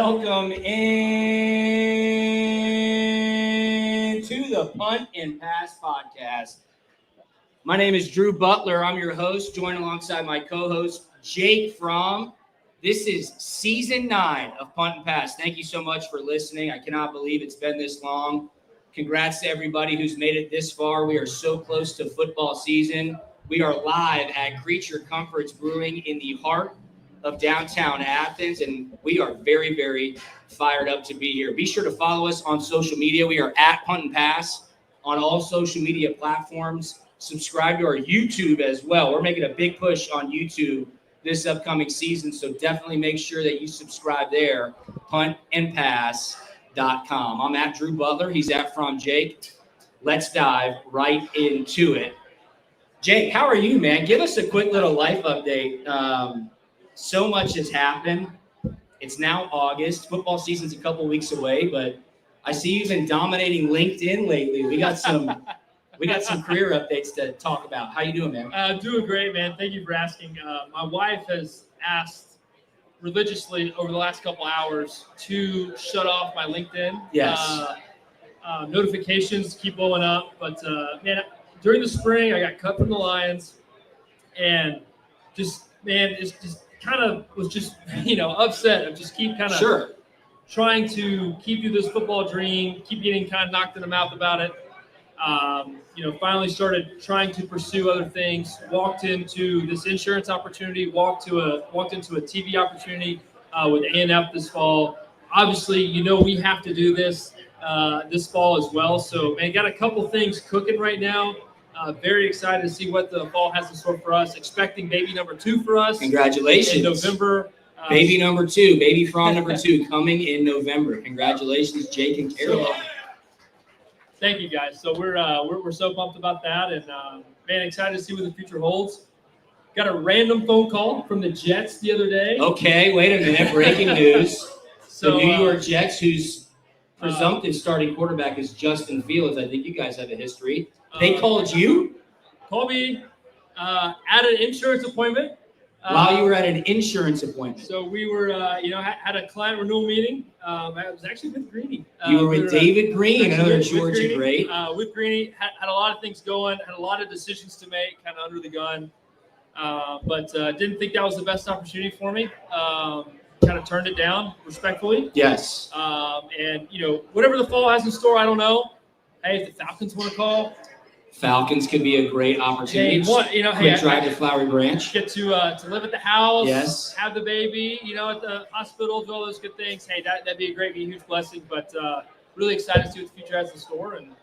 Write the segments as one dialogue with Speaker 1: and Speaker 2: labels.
Speaker 1: Welcome in to the Punt and Pass podcast. My name is Drew Butler. I'm your host, joined alongside my co-host, Jake Fromm. This is season 9 of Punt and Pass. Thank you so much for listening. I cannot believe it's been this long. Congrats to everybody who's made it this far. We are so close to football season. We are live at Creature Comforts Brewing in the heart of downtown Athens, and we are very, very fired up to be here. Be sure to follow us on social media. We are at Punt and Pass on all social media platforms. Subscribe to our YouTube as well. We're making a big push on YouTube this upcoming season, so definitely make sure that you subscribe there, puntandpass.com. I'm at Drew Butler. He's at From Jake. Let's dive right into it. Jake, how are you, man? Give us a quick little life update. So much has happened. It's now August. Football season's a couple weeks away, but I see you've been dominating LinkedIn lately. We got some career updates to talk about. How you doing, man?
Speaker 2: Doing great, man. Thank you for asking. My wife has asked religiously over the last couple hours to shut off my LinkedIn.
Speaker 1: Yes.
Speaker 2: Notifications keep blowing up, but man, during the spring I got cut from the Lions, and it's just kind of was just upset. I just keep kind of trying to keep you this football dream, keep getting kind of knocked in the mouth about it. Finally started trying to pursue other things. Walked into this insurance opportunity. Walked into a TV opportunity with A&F this fall. Obviously, we have to do this this fall as well. So, man, got a couple things cooking right now. Very excited to see what the fall has in store for us. Expecting baby number 2 for us.
Speaker 1: Congratulations.
Speaker 2: In November.
Speaker 1: Baby number 2, baby Fromm number 2 coming in November. Congratulations, Jake and Carol.
Speaker 2: Thank you, guys. So we're so pumped about that, and man, excited to see what the future holds. Got a random phone call from the Jets the other day.
Speaker 1: Okay, wait a minute. Breaking news.
Speaker 2: So,
Speaker 1: the New York Jets, whose presumptive starting quarterback is Justin Fields. I think you guys have a history. They called you?
Speaker 2: Called me at an insurance appointment.
Speaker 1: While you were at an insurance appointment.
Speaker 2: So we were, had a client renewal meeting. I was actually with Greeny.
Speaker 1: You were with David Green, another Georgia great.
Speaker 2: With Greeny, had a lot of things going, had a lot of decisions to make, kind of under the gun. But didn't think that was the best opportunity for me. Kind of turned it down respectfully.
Speaker 1: Yes.
Speaker 2: And, whatever the fall has in store, I don't know. Hey, if the Falcons want to call.
Speaker 1: Falcons could be a great opportunity. Quick drive to Flowery Branch.
Speaker 2: Get to live at the house.
Speaker 1: Yes.
Speaker 2: Have the baby, at the hospital, do all those good things. Hey, that'd be a huge blessing. But really excited to see what the future has in store. And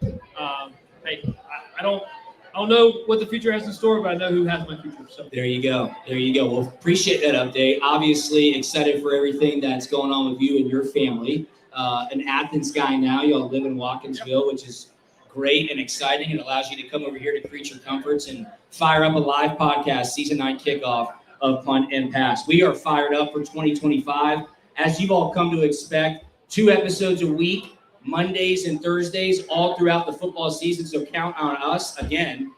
Speaker 2: hey, I don't know what the future has in store, but I know who has my future. So
Speaker 1: there you go. Well, appreciate that update. Obviously, excited for everything that's going on with you and your family. An Athens guy now. You all live in Watkinsville, which is great and exciting. It allows you to come over here to Creature Comforts and fire up a live podcast, season 9 kickoff of Punt and Pass. We are fired up for 2025. As you've all come to expect, 2 episodes a week, Mondays and Thursdays, all throughout the football season. So count on us, again,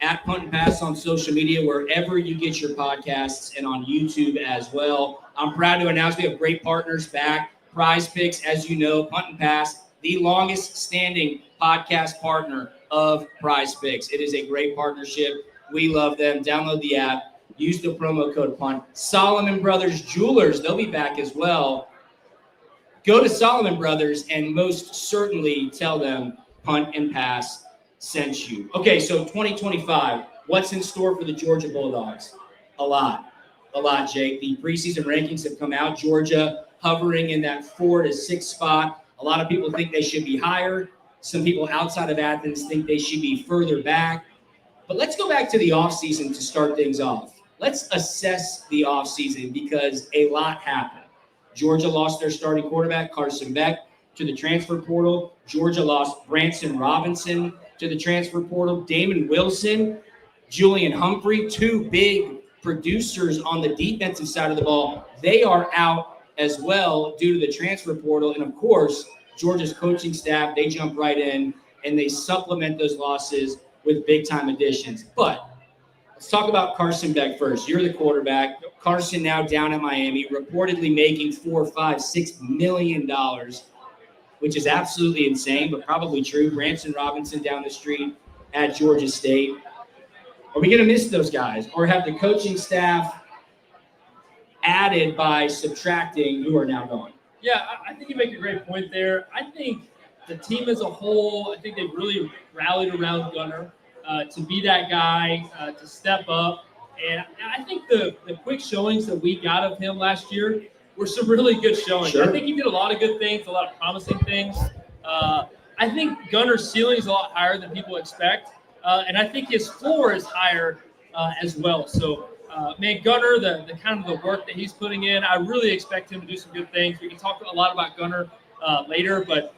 Speaker 1: at Punt and Pass on social media, wherever you get your podcasts, and on YouTube as well. I'm proud to announce we have great partners back. Prize Picks, as you know, Punt and Pass, the longest standing podcast partner of Prize Picks. It is a great partnership. We love them. Download the app. Use the promo code PUNT. Solomon Brothers Jewelers, they'll be back as well. Go to Solomon Brothers and most certainly tell them Punt and Pass sent you. Okay, so 2025, what's in store for the Georgia Bulldogs? A lot, Jake. The preseason rankings have come out. Georgia hovering in that 4 to 6 spot. A lot of people think they should be higher. Some people outside of Athens think they should be further back. But let's go back to the offseason to start things off. Let's assess the offseason because a lot happened. Georgia lost their starting quarterback, Carson Beck, to the transfer portal. Georgia lost Branson Robinson to the transfer portal. Damon Wilson, Julian Humphrey, 2 big producers on the defensive side of the ball. They are out as well due to the transfer portal. And, of course, Georgia's coaching staff, they jump right in and they supplement those losses with big-time additions. But Let's talk about Carson Beck first. You're the quarterback. Carson now down at Miami, reportedly making $4, $5, $6 million, which is absolutely insane, but probably true. Branson Robinson down the street at Georgia State. Are we going to miss those guys, or have the coaching staff added by subtracting who are now gone?
Speaker 2: Yeah, I think you make a great point there. I think the team as a whole, I think they've really rallied around Gunner to be that guy, to step up. And I think the quick showings that we got of him last year were some really good showings.
Speaker 1: Sure.
Speaker 2: I think he did a lot of good things, a lot of promising things. I think Gunner's ceiling is a lot higher than people expect. And I think his floor is higher as well. So, man, Gunner, the kind of the work that he's putting in, I really expect him to do some good things. We can talk a lot about Gunner later, but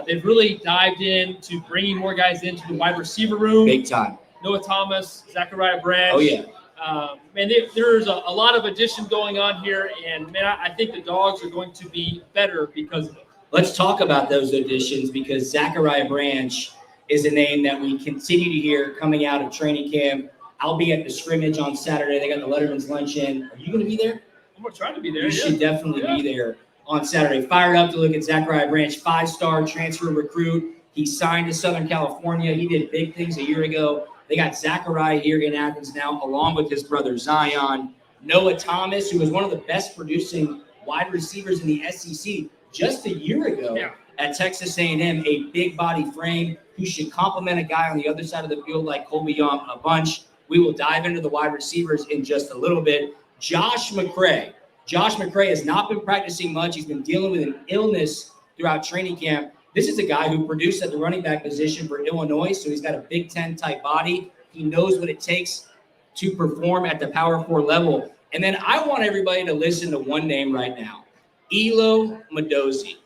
Speaker 2: they've really dived into bringing more guys into the wide receiver room.
Speaker 1: Big time.
Speaker 2: Noah Thomas, Zachariah Branch.
Speaker 1: Oh, yeah.
Speaker 2: Man, there's a lot of addition going on here, and, man, I think the Dogs are going to be better because of it.
Speaker 1: Let's talk about those additions, because Zachariah Branch is a name that we continue to hear coming out of training camp. I'll be at the scrimmage on Saturday. They got the Letterman's Luncheon. Are you going to be there?
Speaker 2: I'm going to try to be there.
Speaker 1: You should definitely be there on Saturday. Fired up to look at Zachariah Branch, 5-star transfer recruit. He signed to Southern California. He did big things a year ago. They got Zachariah here in Athens now, along with his brother Zion. Noah Thomas, who was one of the best producing wide receivers in the SEC just a year ago at Texas A&M, a big body frame who should complement a guy on the other side of the field like Colby Young a bunch. We will dive into the wide receivers in just a little bit. Josh McCray. Josh McCray has not been practicing much. He's been dealing with an illness throughout training camp. This is a guy who produced at the running back position for Illinois, so he's got a Big Ten type body. He knows what it takes to perform at the Power 4 level. And then I want everybody to listen to one name right now, Elo Madozie,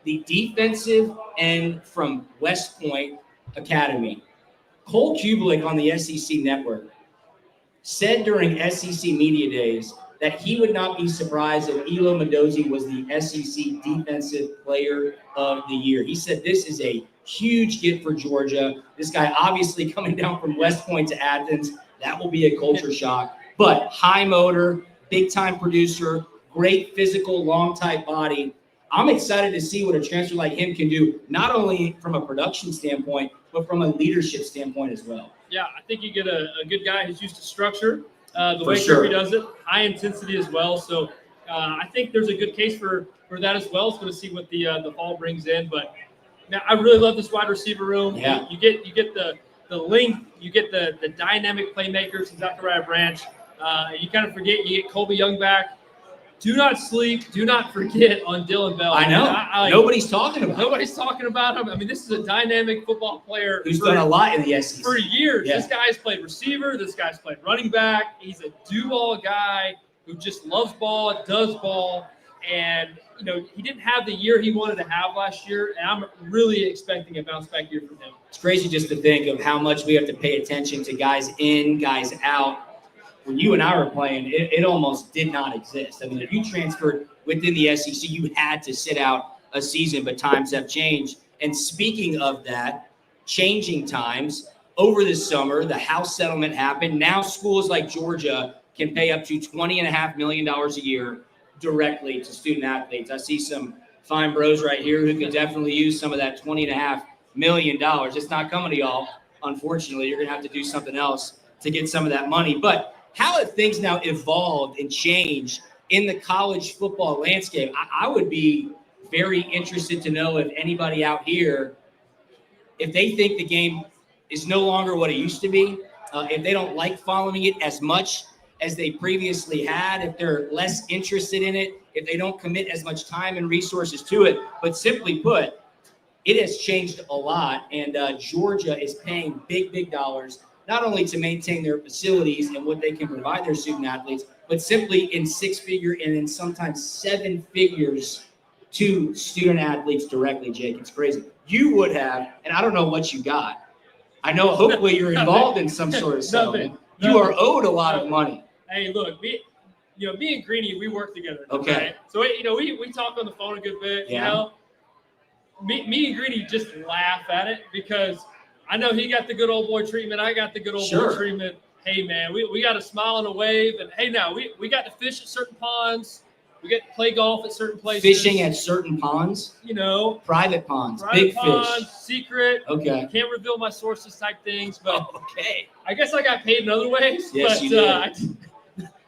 Speaker 1: the defensive end from West Point Academy. Cole Kubelik on the SEC Network said during SEC Media Days that he would not be surprised if Elo Madozie was the SEC Defensive Player of the Year. He said this is a huge get for Georgia. This guy obviously coming down from West Point to Athens. That will be a culture shock. But high motor, big-time producer, great physical, long-type body. I'm excited to see what a transfer like him can do, not only from a production standpoint, but from a leadership standpoint as well.
Speaker 2: Yeah, I think you get a good guy who's used to structure. The way
Speaker 1: sure.
Speaker 2: he does it, high intensity as well. So I think there's a good case for that as well. It's going to see what the fall brings in. But now I really love this wide receiver room.
Speaker 1: Yeah.
Speaker 2: You get the length, you get the dynamic playmakers in Zachariah Branch. You kind of forget you get Colby Young back. Do not sleep. Do not forget on Dylan Bell.
Speaker 1: I know. Nobody's talking about him.
Speaker 2: Nobody's talking about him. I mean, this is a dynamic football player
Speaker 1: who's done a lot in the SEC
Speaker 2: for years.
Speaker 1: Yeah.
Speaker 2: This guy's played receiver. This guy's played running back. He's a do-all guy who just loves ball, does ball, and he didn't have the year he wanted to have last year. And I'm really expecting a bounce back year from him.
Speaker 1: It's crazy just to think of how much we have to pay attention to guys in, guys out. When you and I were playing, it almost did not exist. I mean, if you transferred within the SEC, you had to sit out a season, but times have changed. And speaking of that, changing times, over the summer, the House settlement happened. Now schools like Georgia can pay up to $20.5 million a year directly to student athletes. I see some fine bros right here who could definitely use some of that $20.5 million. It's not coming to y'all, unfortunately. You're going to have to do something else to get some of that money. But how have things now evolved and changed in the college football landscape? I would be very interested to know if anybody out here, if they think the game is no longer what it used to be, if they don't like following it as much as they previously had, if they're less interested in it, if they don't commit as much time and resources to it. But simply put, it has changed a lot, and Georgia is paying big dollars not only to maintain their facilities and what they can provide their student athletes, but simply in 6-figure and in sometimes 7 figures to student athletes directly, Jake. It's crazy. You would have, and I don't know what you got. I know hopefully you're involved in some sort of settlement. You are owed a lot of money.
Speaker 2: Hey, look, me and Greeny, we work together.
Speaker 1: Okay.
Speaker 2: Right? So, we talk on the phone a good bit,
Speaker 1: Yeah.
Speaker 2: Me and Greeny just laugh at it because I know he got the good old boy treatment. I got the good old boy treatment. hey, man, we got a smile and a wave. And, hey, now, we got to fish at certain ponds. We get to play golf at certain places.
Speaker 1: Fishing at certain ponds? Private ponds, big
Speaker 2: ponds,
Speaker 1: fish.
Speaker 2: Secret.
Speaker 1: Okay.
Speaker 2: Can't reveal my sources type things. But
Speaker 1: okay.
Speaker 2: I guess I got paid in other ways.
Speaker 1: Yes,
Speaker 2: but
Speaker 1: you did.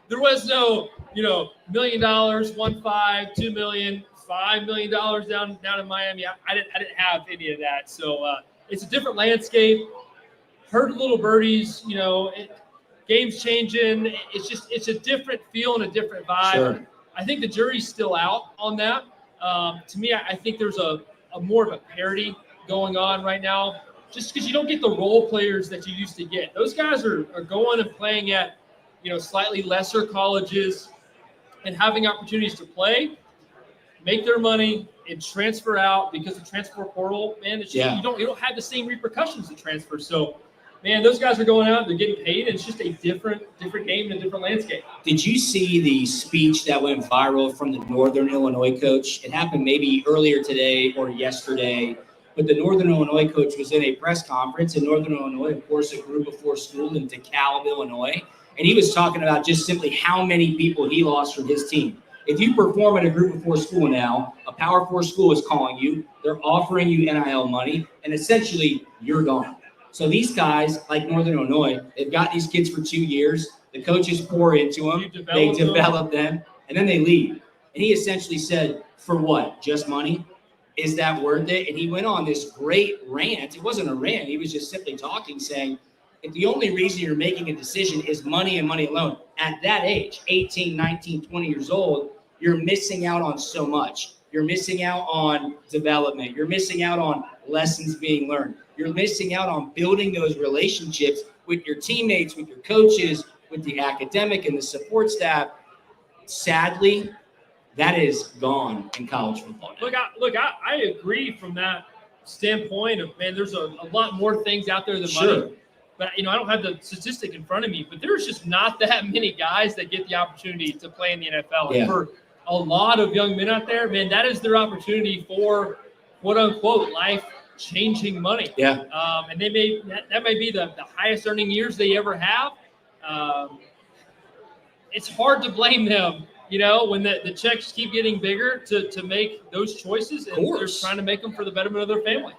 Speaker 2: there was no, $1 million, 2 million, $5 million down in Miami. I didn't have any of that. So it's a different landscape. Heard little birdies, games changing. It's a different feel and a different vibe.
Speaker 1: Sure.
Speaker 2: I think the jury's still out on that. To me, I think there's a more of a parity going on right now, just because you don't get the role players that you used to get. Those guys are going and playing at, slightly lesser colleges and having opportunities to play, make their money, and transfer out, because the transfer portal, man, it's just, you don't have the same repercussions to transfer. So, man, those guys are going out, they're getting paid, and it's just a different game and a different landscape.
Speaker 1: Did you see the speech that went viral from the Northern Illinois coach? It happened maybe earlier today or yesterday, but the Northern Illinois coach was in a press conference in Northern Illinois, of course, a Group of 4 school in DeKalb, Illinois, and he was talking about just simply how many people he lost from his team. If you perform at a Group of 4 school now, a Power 4 school is calling you, they're offering you NIL money, and essentially you're gone. So these guys, like Northern Illinois, they've got these kids for 2 years. The coaches pour into them. They develop them, and then they leave. And he essentially said, for what? Just money? Is that worth it? And he went on this great rant. It wasn't a rant. He was just simply talking, saying, if the only reason you're making a decision is money and money alone, at that age, 18, 19, 20 years old, you're missing out on so much. You're missing out on development. You're missing out on lessons being learned. You're missing out on building those relationships with your teammates, with your coaches, with the academic and the support staff. Sadly, that is gone in college football now.
Speaker 2: I agree from that standpoint of, man, there's a lot more things out there than
Speaker 1: Sure.
Speaker 2: money. But, I don't have the statistic in front of me, but there's just not that many guys that get the opportunity to play in the NFL.
Speaker 1: Yeah.
Speaker 2: And for a lot of young men out there, man, that is their opportunity for, quote unquote, life-changing money.
Speaker 1: Yeah.
Speaker 2: And that may be the highest earning years they ever have. It's hard to blame them, when the checks keep getting bigger to make those choices, and they're trying to make them for the betterment of their family.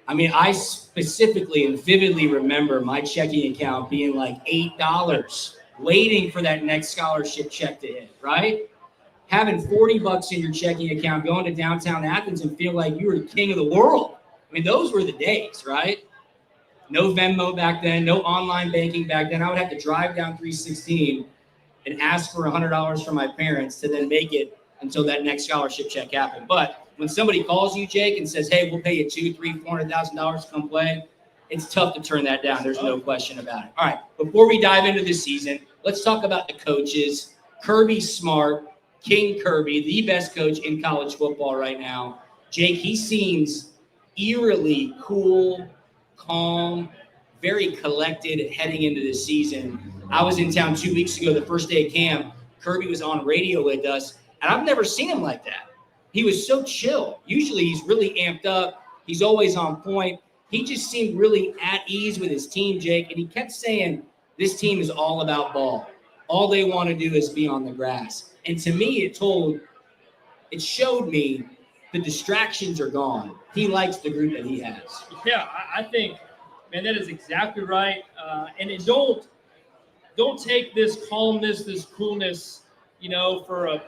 Speaker 1: I mean, I specifically and vividly remember my checking account being like $8, waiting for that next scholarship check to hit, right? Having $40 in your checking account, going to downtown Athens and feel like you were the king of the world. I mean, those were the days, right? No Venmo back then, no online banking back then. I would have to drive down 316 and ask for $100 from my parents to then make it until that next scholarship check happened. But when somebody calls you, Jake, and says, hey, we'll pay you $200,000, $300,000, $400,000 to come play, it's tough to turn that down. There's no question about it. All right, before we dive into this season, let's talk about the coaches. Kirby Smart, King Kirby, the best coach in college football right now. Jake, he seems eerily cool, calm, very collected heading into this season. I was in town 2 weeks ago, the first day of camp. Kirby was on radio with us, and I've never seen him like that. He was so chill. Usually he's really amped up. He's always on point. He just seemed really at ease with his team, Jake, and he kept saying, this team is all about ball. All they want to do is be on the grass. And to me, it showed me the distractions are gone. He likes the group that he has.
Speaker 2: Yeah, I think, man, that is exactly right. And don't take this calmness, this coolness, for a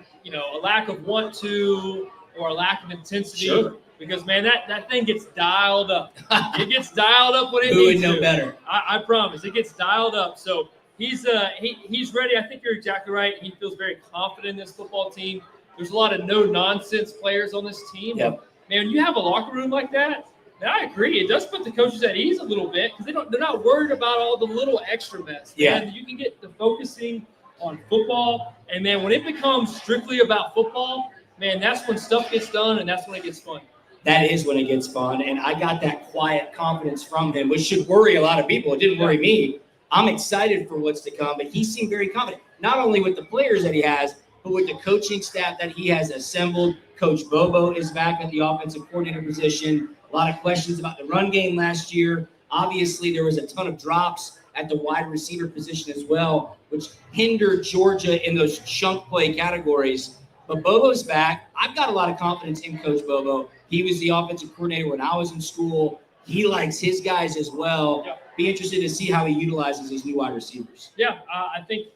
Speaker 2: lack of want to or a lack of intensity.
Speaker 1: Sure.
Speaker 2: Because, man, that thing gets dialed up. It gets dialed up when it
Speaker 1: Who
Speaker 2: needs
Speaker 1: would know
Speaker 2: to.
Speaker 1: better?
Speaker 2: I promise. It gets dialed up. So he's ready. I think you're exactly right. He feels very confident in this football team. There's a lot of no-nonsense players on this team.
Speaker 1: Yep.
Speaker 2: Man, when you have a locker room like that, and I agree, it does put the coaches at ease a little bit because they're not worried about all the little extra mess.
Speaker 1: Yeah.
Speaker 2: Man, you can get the focusing on football. And, man, when it becomes strictly about football, man, that's when stuff gets done and that's when it gets fun.
Speaker 1: That is when it gets fun. And I got that quiet confidence from him, which should worry a lot of people. It didn't worry me. I'm excited for what's to come, but he seemed very confident, not only with the players that he has, but with the coaching staff that he has assembled. Coach Bobo is back at the offensive coordinator position. A lot of questions about the run game last year. Obviously, there was a ton of drops at the wide receiver position as well, which hindered Georgia in those chunk play categories. But Bobo's back. I've got a lot of confidence in Coach Bobo. He was the offensive coordinator when I was in school. He likes his guys as well.
Speaker 2: Yeah.
Speaker 1: Be interested to see how he utilizes these new wide receivers.
Speaker 2: Yeah, I think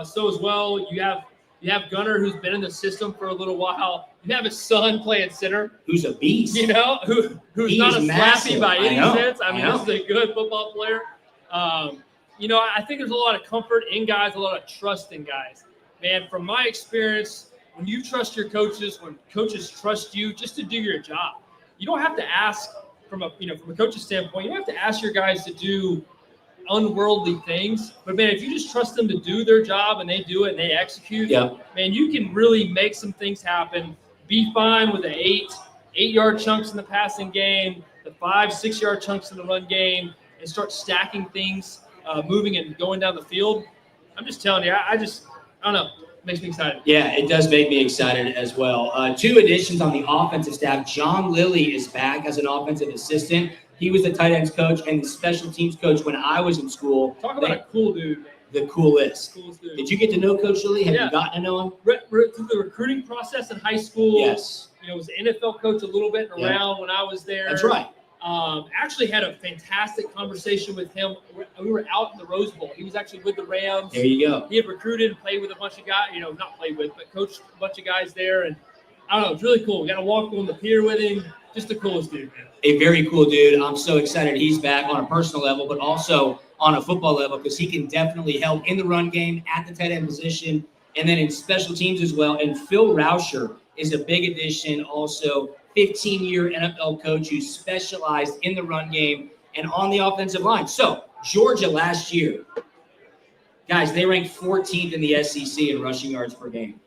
Speaker 2: so as well. You have Gunner, who's been in the system for a little while. You have his son playing center,
Speaker 1: Who's a beast.
Speaker 2: who's not a slappy by any sense. I mean, this is a good football player. I think there's a lot of comfort in guys, a lot of trust in guys. Man, from my experience, when you trust your coaches, when coaches trust you just to do your job, you don't have to ask from a coach's standpoint. You don't have to ask your guys to do unworldly things, but man, if you just trust them to do their job and they do it and they execute, man, you can really make some things happen. Be fine with the 8-yard chunks in the passing game, the 5-6 yard chunks in the run game, and start stacking things, moving and going down the field. I'm just telling you, I don't know. It makes me excited.
Speaker 1: Yeah, it does make me excited as well. 2 additions on the offensive staff. John Lilly is back as an offensive assistant. He was the tight ends coach and the special teams coach when I was in school.
Speaker 2: Talk about a cool dude.
Speaker 1: The coolest.
Speaker 2: Dude.
Speaker 1: Did you get to know Coach Lilly? Have you gotten to know him?
Speaker 2: Through the recruiting process in high school.
Speaker 1: Yes.
Speaker 2: Was an NFL coach a little bit around when I was there.
Speaker 1: That's right.
Speaker 2: Actually had a fantastic conversation with him. We were out in the Rose Bowl. He was actually with the Rams.
Speaker 1: There you go.
Speaker 2: He had recruited and played with a bunch of guys, not played with, but coached a bunch of guys there. And I don't know, it's really cool. We got to walk on the pier with him. Just the coolest dude, man.
Speaker 1: A very cool dude. I'm so excited he's back on a personal level, but also on a football level, because he can definitely help in the run game at the tight end position and then in special teams as well. And Phil Rauscher is a big addition, also 15-year NFL coach who specialized in the run game and on the offensive line. So Georgia last year, guys, they ranked 14th in the SEC in rushing yards per game.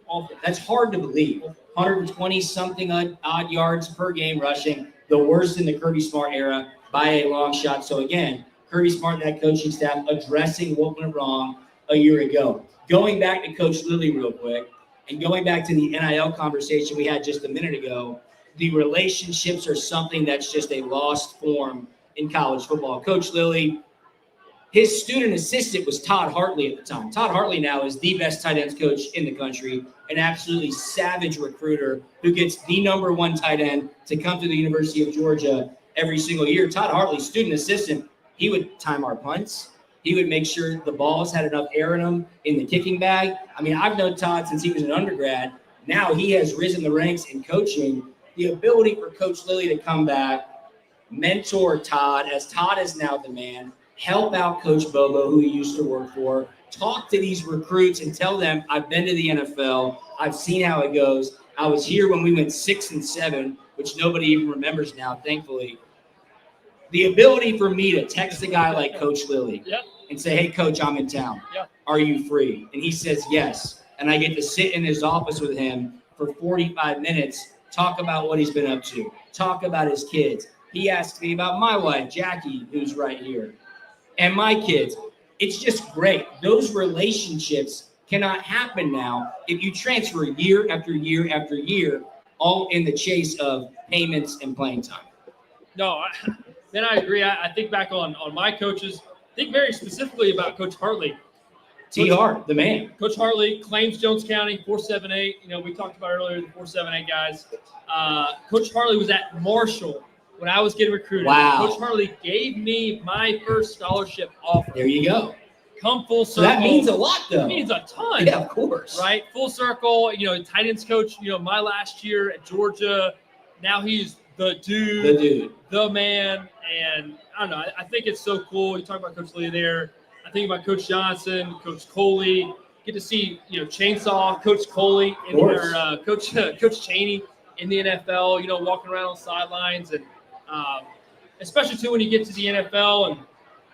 Speaker 1: That's hard to believe. 120-something odd yards per game rushing, the worst in the Kirby Smart era by a long shot. So again, Kirby Smart and that coaching staff addressing what went wrong a year ago. Going back to Coach Lilly real quick, and going back to the NIL conversation we had just a minute ago, the relationships are something that's just a lost form in college football. Coach Lilly, his student assistant was Todd Hartley at the time. Todd Hartley now is the best tight ends coach in the country, an absolutely savage recruiter who gets the number 1 tight end to come to the University of Georgia every single year. Todd Hartley, student assistant, he would time our punts. He would make sure the balls had enough air in them in the kicking bag. I mean, I've known Todd since he was an undergrad. Now he has risen the ranks in coaching. The ability for Coach Lilly to come back, mentor Todd, as Todd is now the man, help out Coach Bobo, who he used to work for, talk to these recruits and tell them, I've been to the NFL. I've seen how it goes. I was here when we went 6-7, which nobody even remembers now, thankfully. The ability for me to text a guy like Coach Lilly and say, hey, Coach, I'm in town. Are you free? And he says yes. And I get to sit in his office with him for 45 minutes, talk about what he's been up to, talk about his kids. He asked me about my wife, Jackie, who's right here, and my kids. It's just great. Those relationships cannot happen now if you transfer year after year after year, all in the chase of payments and playing time.
Speaker 2: No, then I agree. I think back on my coaches. Think very specifically about Coach Hartley.
Speaker 1: TR, the man.
Speaker 2: Coach Hartley, Claims Jones County, 478. We talked about earlier the 478 guys. Coach Hartley was at Marshall when I was getting recruited.
Speaker 1: Wow.
Speaker 2: Coach Hartley gave me my first scholarship offer.
Speaker 1: There you go.
Speaker 2: Come full circle.
Speaker 1: So that means a lot, though.
Speaker 2: It means a ton.
Speaker 1: Yeah, of course.
Speaker 2: Right? Full circle. Tight ends coach, my last year at Georgia. Now he's the dude. The man. And I don't know. I think it's so cool. You talk about Coach Lee there. I think about Coach Johnson, Coach Coley. Get to see, Chainsaw, Coach Coley, Coach Chaney in the NFL, walking around on sidelines. And especially, too, when you get to the NFL and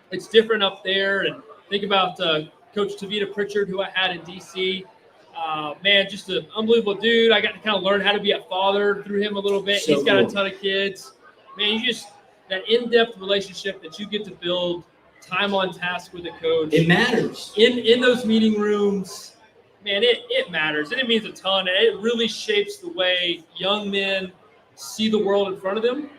Speaker 2: it's different up there. And think about Coach Tavita Pritchard, who I had in D.C. Man, just an unbelievable dude. I got to kind of learn how to be a father through him a little bit.
Speaker 1: So
Speaker 2: He's got
Speaker 1: cool.
Speaker 2: a ton of kids. Man, that in-depth relationship that you get to build time on task with a coach.
Speaker 1: It matters.
Speaker 2: In those meeting rooms, man, it matters. And it means a ton. And it really shapes the way young men see the world in front of them.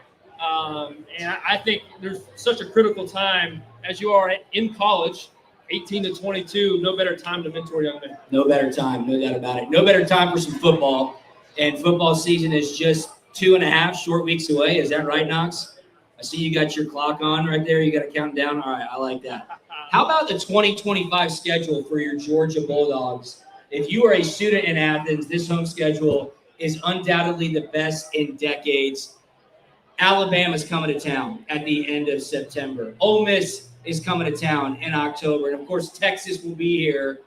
Speaker 2: And I think there's such a critical time as you are in college, 18 to 22, no better time to mentor young men.
Speaker 1: No better time, no doubt about it. No better time for some football. And football season is just 2.5 short weeks away. Is that right, Knox? I see you got your clock on right there. You got to count down. All right, I like that. How about the 2025 schedule for your Georgia Bulldogs? If you are a student in Athens, this home schedule is undoubtedly the best in decades. Alabama's coming to town at the end of September. Ole Miss is coming to town in October. And, of course, Texas will be here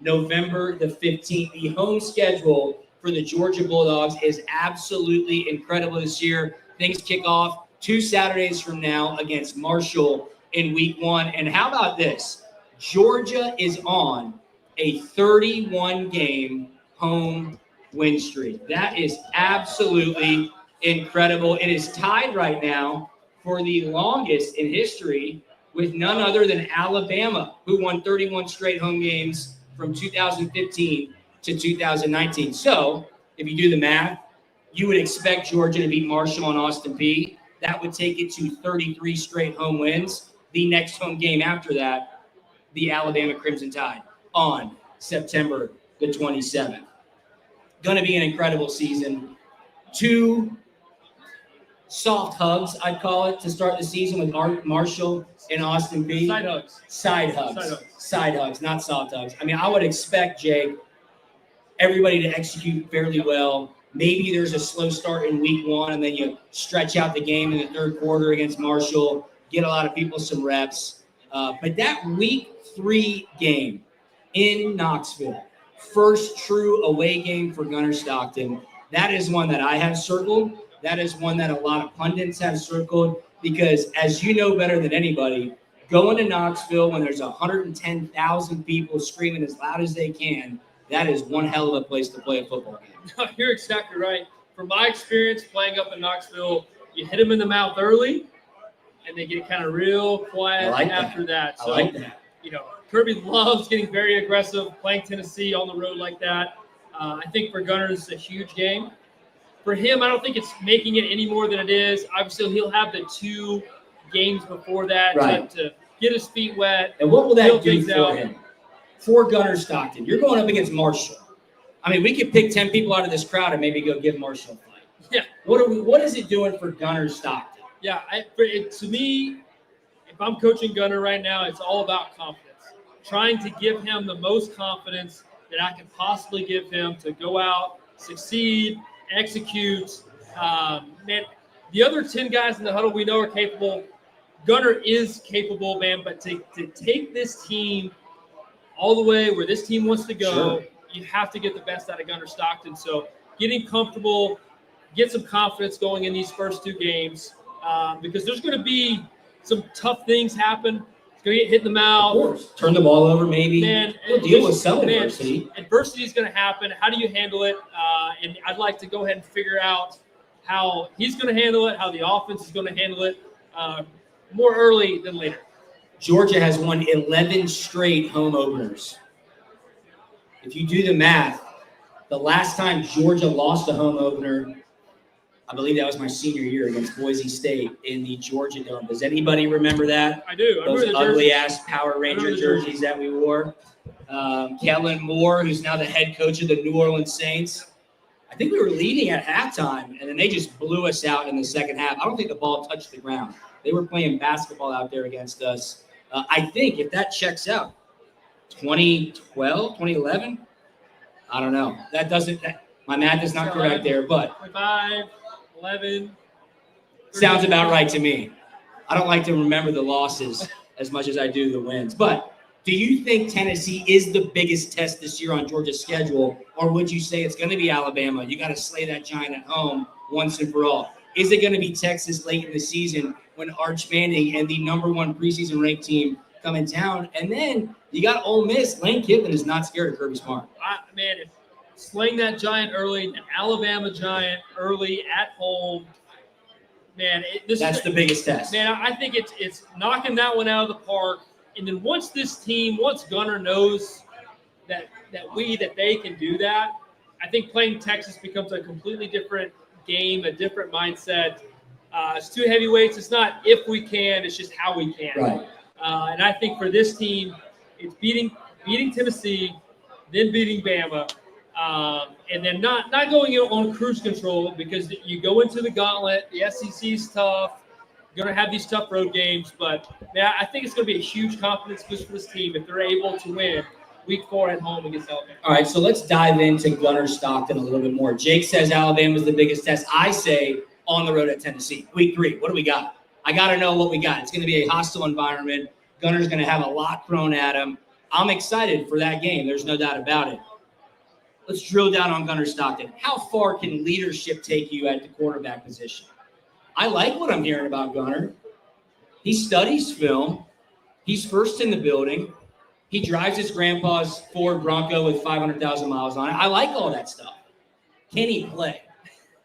Speaker 1: November the 15th. The home schedule for the Georgia Bulldogs is absolutely incredible this year. Things kick off 2 Saturdays from now against Marshall in week 1. And how about this? Georgia is on a 31-game home win streak. That is absolutely incredible. It is tied right now for the longest in history with none other than Alabama, who won 31 straight home games from 2015 to 2019. So if you do the math, you would expect Georgia to beat Marshall and Austin Peay. That would take it to 33 straight home wins. The next home game after that, the Alabama Crimson Tide on September the 27th. Going to be an incredible season. 2 soft hugs, I'd call it, to start the season with Marshall and Austin Peay.
Speaker 2: Side hugs.
Speaker 1: Side hugs. Side hugs, not soft hugs. I mean, I would expect, Jake, everybody to execute fairly well. Maybe there's a slow start in week 1, and then you stretch out the game in the third quarter against Marshall, get a lot of people some reps. But that week 3 game in Knoxville, first true away game for Gunner Stockton, that is one that I have circled. That is one that a lot of pundits have circled because, as you know better than anybody, going to Knoxville when there's 110,000 people screaming as loud as they can, that is one hell of a place to play a football game.
Speaker 2: No, you're exactly right. From my experience playing up in Knoxville, you hit them in the mouth early, and they get kind of real quiet after that. So,
Speaker 1: I like that.
Speaker 2: You know, Kirby loves getting very aggressive, playing Tennessee on the road like that. I think for Gunner, this is a huge game. For him, I don't think it's making it any more than it is. Obviously, he'll have the 2 games before that to get his feet wet.
Speaker 1: And what will that do for him? For Gunner Stockton, you're going up against Marshall. I mean, we could pick 10 people out of this crowd and maybe go give Marshall a fight.
Speaker 2: Yeah.
Speaker 1: What is it doing for Gunner Stockton?
Speaker 2: Yeah, to me, if I'm coaching Gunner right now, it's all about confidence. Trying to give him the most confidence that I can possibly give him to go out, succeed, execute. Man, the other 10 guys in the huddle we know are capable. Gunner is capable, man, but to take this team all the way where this team wants to go, you have to get the best out of Gunner Stockton. So getting comfortable, get some confidence going in these first 2 games because there's going to be some tough things happen. It's going to get hit in the mouth.
Speaker 1: Of course. Turn the ball over, maybe.
Speaker 2: Man,
Speaker 1: we'll deal with some adversity.
Speaker 2: Adversity is going to happen. How do you handle it? And I'd like to go ahead and figure out how he's going to handle it, how the offense is going to handle it more early than later.
Speaker 1: Georgia has won 11 straight home openers. If you do the math, the last time Georgia lost a home opener, I believe that was my senior year against Boise State in the Georgia Dome. Does anybody remember that?
Speaker 2: I do.
Speaker 1: Those ugly-ass Power Ranger jerseys that we wore. Kellen Moore, who's now the head coach of the New Orleans Saints. I think we were leading at halftime, and then they just blew us out in the second half. I don't think the ball touched the ground. They were playing basketball out there against us. I think if that checks out, 2012, 2011, I don't know. My math is not correct there, but
Speaker 2: 25, 11.
Speaker 1: Sounds about right to me. I don't like to remember the losses as much as I do the wins. But do you think Tennessee is the biggest test this year on Georgia's schedule, or would you say it's going to be Alabama? You got to slay that giant at home once and for all. Is it going to be Texas late in the season when Arch Manning and the #1 preseason ranked team come in town? And then you got Ole Miss. Lane Kiffin is not scared of Kirby Smart.
Speaker 2: Man, slaying that giant early, an Alabama giant early at home. Man,
Speaker 1: that's the biggest test.
Speaker 2: Man, I think it's knocking that one out of the park. And then once Gunner knows that they can do that, I think playing Texas becomes a completely different game, a different mindset. It's two heavyweights. It's not if we can, it's just how we can.
Speaker 1: Right.
Speaker 2: And I think for this team, it's beating Tennessee, then beating Bama, and then not going on cruise control, because you go into the gauntlet. The SEC's tough. You're going to have these tough road games, but man, I think it's going to be a huge confidence boost for this team if they're able to win Week 4 at home against Alabama.
Speaker 1: All right, so let's dive into Gunner Stockton a little bit more. Jake says Alabama's the biggest test. I say on the road at Tennessee. Week 3, what do we got? I got to know what we got. It's going to be a hostile environment. Gunner's going to have a lot thrown at him. I'm excited for that game. There's no doubt about it. Let's drill down on Gunner Stockton. How far can leadership take you at the quarterback position? I like what I'm hearing about Gunner. He studies film. He's first in the building. He drives his grandpa's Ford Bronco with 500,000 miles on it. I like all that stuff. Can he play?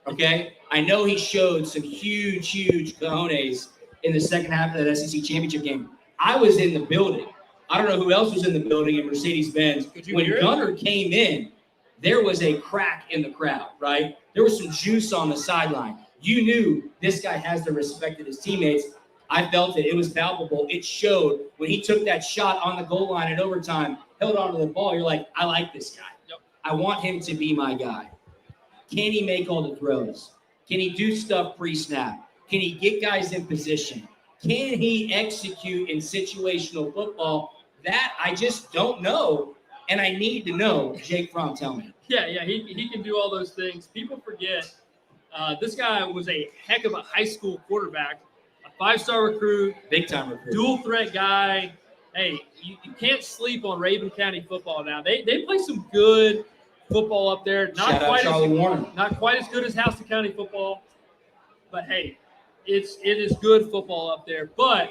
Speaker 1: Okay? I know he showed some huge cojones in the second half of that SEC championship game. I was in the building. I don't know who else was in the building in Mercedes-Benz. When Gunner came in, there was a crack in the crowd, right? There was some juice on the sideline. You knew this guy has the respect of his teammates. I felt it. It was palpable. It showed when he took that shot on the goal line in overtime, held onto the ball. You're like, I like this guy.
Speaker 2: Yep.
Speaker 1: I want him to be my guy. Can he make all the throws? Can he do stuff pre-snap? Can he get guys in position? Can he execute in situational football? That I just don't know, and I need to know. Jake Fromm, tell me.
Speaker 2: Yeah, he can do all those things. People forget this guy was a heck of a high school quarterback, a 5-star recruit,
Speaker 1: Big-time recruit.
Speaker 2: dual threat guy. Hey, you can't sleep on Raven County football now. They play some good football up there.
Speaker 1: Shout out Charlie Warner.
Speaker 2: Not quite as good as Houston County football, but hey, it is good football up there. But